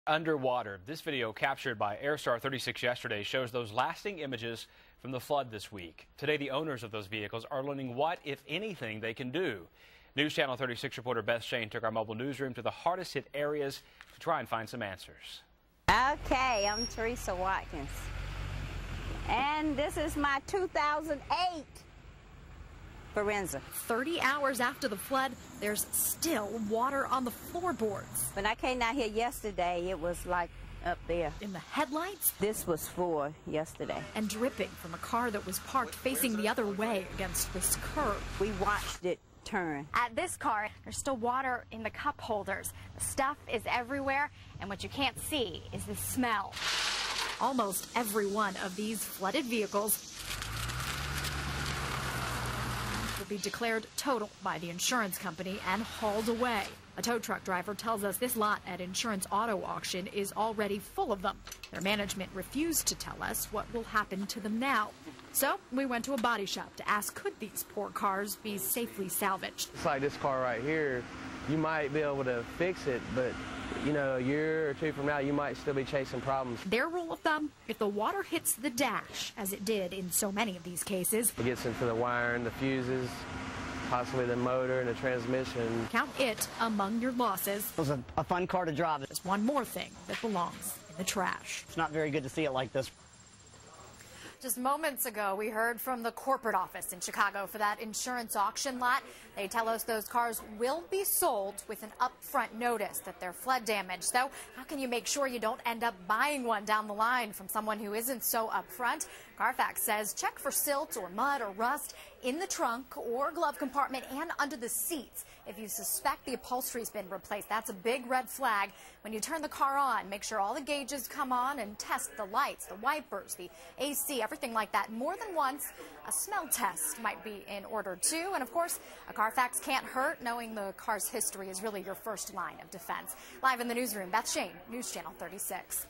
Underwater. This video captured by Airstar 36 yesterday shows those lasting images from the flood this week. Today, the owners of those vehicles are learning what, if anything, they can do. News Channel 36 reporter Beth SHAYNE took our mobile newsroom to the hardest hit areas to try and find some answers. Okay, I'm TERESA Watkins, and this is my 2008 Forenza. 30 hours after the flood, there's still water on the floorboards. When I came out here yesterday, it was like up there. In the headlights? This was for yesterday. And dripping from a car that was parked facing the other way against this curb. We watched it turn. At this car, there's still water in the cup holders. The stuff is everywhere, and what you can't see is the smell. Almost every one of these flooded vehicles will be declared total by the insurance company and hauled away. A tow truck driver tells us this lot at Insurance Auto Auction is already full of them. Their management refused to tell us what will happen to them now. So we went to a body shop to ask, could these poor cars be safely salvaged? It's like this car right here, you might be able to fix it, but you know, a year or two from now, you might still be chasing problems. Their rule of thumb, if the water hits the dash, as it did in so many of these cases, it gets into the wiring, the fuses, possibly the motor and the transmission. Count it among your losses. It was a fun car to drive. There's one more thing that belongs in the trash. It's not very good to see it like this. Just moments ago, we heard from the corporate office in Chicago for that insurance auction lot. They tell us those cars will be sold with an upfront notice that they're flood damaged. So how can you make sure you don't end up buying one down the line from someone who isn't so upfront? Carfax says check for silt or mud or rust in the trunk or glove compartment and under the seats. If you suspect the upholstery's been replaced, that's a big red flag. When you turn the car on, make sure all the gauges come on and test the lights, the wipers, the AC, everything like that. More than once, a smell test might be in order too. And of course, a Carfax can't hurt. Knowing the car's history is really your first line of defense. Live in the newsroom, Beth SHAYNE, News Channel 36.